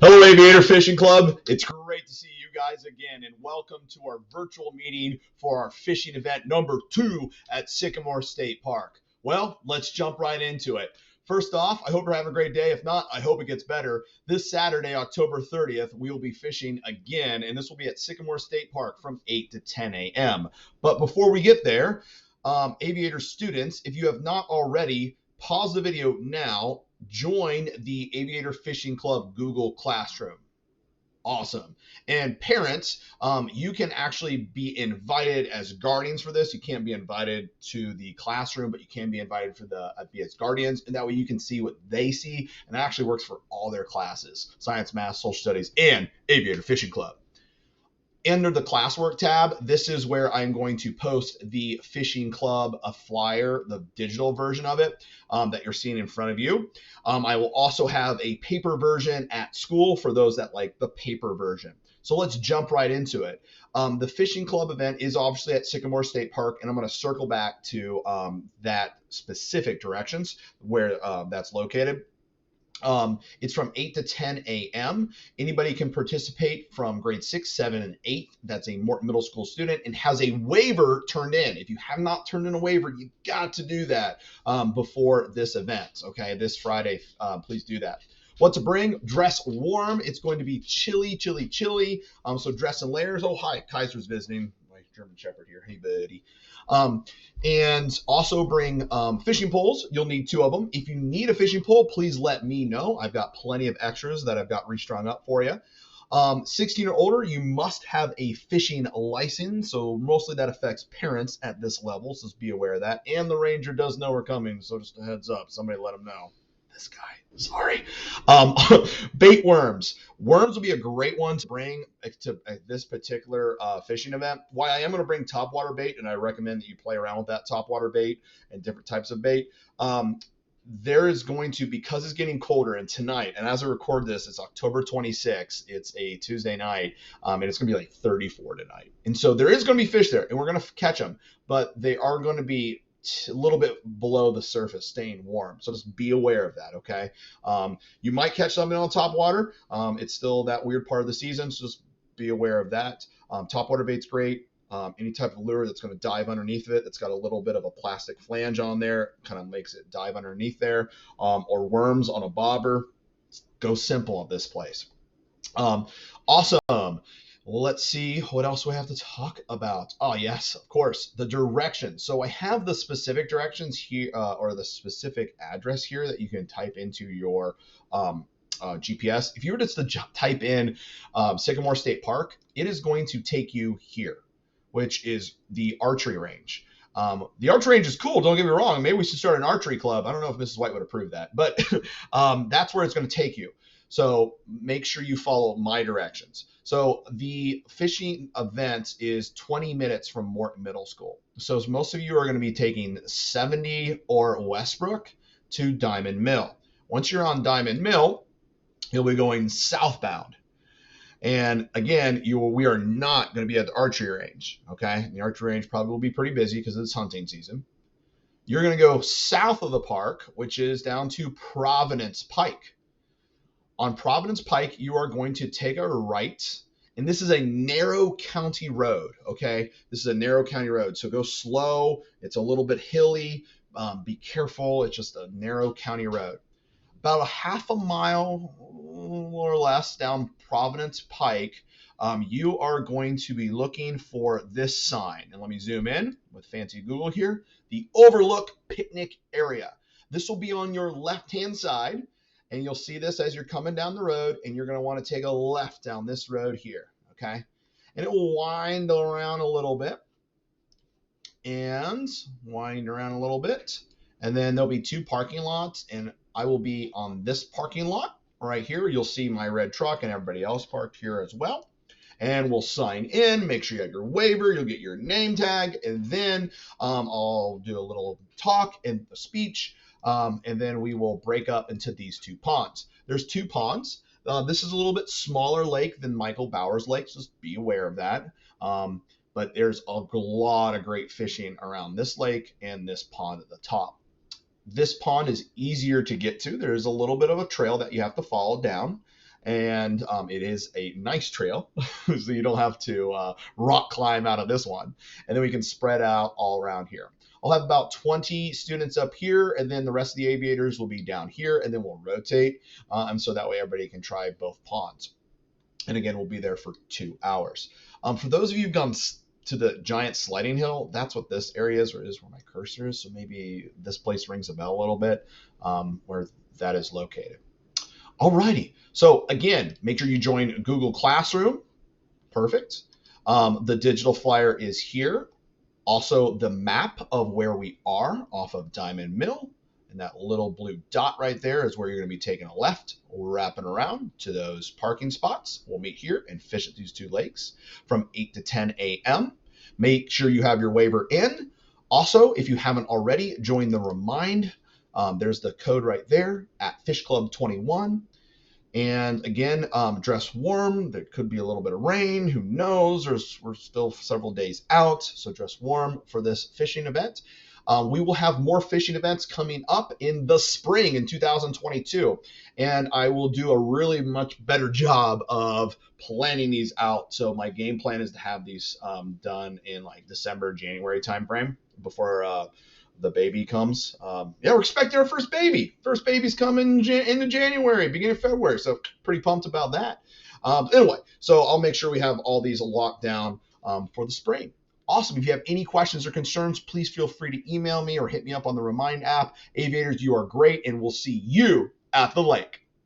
Hello, Aviator Fishing Club. It's great to see you guys again, and welcome to our virtual meeting for our fishing event number 2 at Sycamore State Park. Well, let's jump right into it. First off, I hope you're having a great day. If not, I hope it gets better. This Saturday, October 30th, we will be fishing again, and this will be at Sycamore State Park from 8 to 10 a.m. But before we get there, Aviator students, if you have not already, pause the video now. Join the Aviator Fishing Club Google Classroom. Awesome. And parents, you can actually be invited as guardians for this. You can't be invited to the classroom, but you can be invited for be as guardians, and that way you can see what they see, and that actually works for all their classes: science, math, social studies, and Aviator Fishing Club. Under the classwork tab, this is where I'm going to post the Fishing Club flyer, the digital version of it that you're seeing in front of you. I will also have a paper version at school for those that like the paper version. So let's jump right into it. The Fishing Club event is obviously at Sycamore State Park, and I'm going to circle back to that specific directions where that's located. It's from 8 to 10 a.m. Anybody can participate from grade 6, 7, and 8. That's a Morton Middle School student and has a waiver turned in. If you have not turned in a waiver, you got to do that before this event, okay? This Friday, please do that. What to bring? Dress warm. It's going to be chilly, chilly, chilly. So dress in layers. Oh, hi, Kaiser's visiting. My German Shepherd here. Hey, buddy. And also bring fishing poles. You'll need 2 of them. If you need a fishing pole, please let me know. I've got plenty of extras that I've got restrung up for you. 16 or older, you must have a fishing license. So mostly that affects parents at this level. So just be aware of that. And the ranger does know we're coming. So just a heads up. Somebody let him know. This guy. Sorry. Bait worms. Worms will be a great one to bring to this particular fishing event. Why I am going to bring topwater bait, and I recommend that you play around with that topwater bait and different types of bait. There is going to, because it's getting colder, and tonight, and as I record this, it's October 26th. It's a Tuesday night, and it's going to be like 34 tonight. And so there is going to be fish there, and we're going to catch them, but they are going to be a little bit below the surface, staying warm. So just be aware of that, okay? You might catch something on top water. It's still that weird part of the season, so just be aware of that. Topwater bait's great. Any type of lure that's going to dive underneath of it, that's got a little bit of a plastic flange on there, kind of makes it dive underneath there. Or worms on a bobber. Go simple at this place. Awesome. Let's see what else we have to talk about. Oh, yes, of course, the directions. So I have the specific directions here, or the specific address here that you can type into your GPS. If you were to type in Sycamore State Park, it is going to take you here, which is the archery range. The archery range is cool, don't get me wrong. Maybe we should start an archery club. I don't know if Mrs. White would approve that, but that's where it's going to take you. So make sure you follow my directions. So the fishing event is 20 minutes from Morton Middle School. So most of you are going to be taking 70 or Westbrook to Diamond Mill. Once you're on Diamond Mill, you'll be going southbound. And again, we are not going to be at the archery range, okay? The archery range probably will be pretty busy because it's hunting season. You're going to go south of the park, which is down to Providence Pike. On Providence Pike, you are going to take a right, and this is a narrow county road, okay? This is a narrow county road, so go slow. It's a little bit hilly. Be careful. It's just a narrow county road. About a half a mile or less down Providence Pike, you are going to be looking for this sign. And let me zoom in with fancy Google here. The Overlook Picnic Area. This will be on your left-hand side. And you'll see this as you're coming down the road, and you're going to want to take a left down this road here, okay? And it will wind around a little bit, and wind around a little bit. And then there'll be 2 parking lots, and I will be on this parking lot right here. You'll see my red truck and everybody else parked here as well. And we'll sign in, make sure you have your waiver, you'll get your name tag, and then I'll do a little talk and a speech. And then we will break up into these 2 ponds. There's 2 ponds. This is a little bit smaller lake than Michael Bowers Lake, so just be aware of that. But there's a lot of great fishing around this lake and this pond at the top. This pond is easier to get to. There's a little bit of a trail that you have to follow down. and it is a nice trail, so you don't have to rock climb out of this one. And then we can spread out all around here. I'll have about 20 students up here, and then the rest of the aviators will be down here, and then we'll rotate, and so that way everybody can try both ponds. And again, we'll be there for 2 hours. For those of you who've gone to the giant sliding hill, that's what this area is, or is where my cursor is. So maybe this place rings a bell a little bit, where that is located. Alrighty. So again, make sure you join Google Classroom. Perfect. The digital flyer is here. Also, the map of where we are off of Diamond Mill. And that little blue dot right there is where you're going to be taking a left, wrapping around to those parking spots. We'll meet here and fish at these 2 lakes from 8 to 10 a.m. Make sure you have your waiver in. Also, if you haven't already, join the Remind. There's the code right there at Fish Club 21. And again, dress warm. There could be a little bit of rain. Who knows? We're still several days out, so dress warm for this fishing event. We will have more fishing events coming up in the spring in 2022, and I will do a really much better job of planning these out. So my game plan is to have these done in like December, January timeframe before the baby comes. Yeah, we're expecting our first baby. First baby's coming into January, beginning of February. So pretty pumped about that. Anyway, so I'll make sure we have all these locked down for the spring. Awesome. If you have any questions or concerns, please feel free to email me or hit me up on the Remind app. Aviators, you are great, and we'll see you at the lake.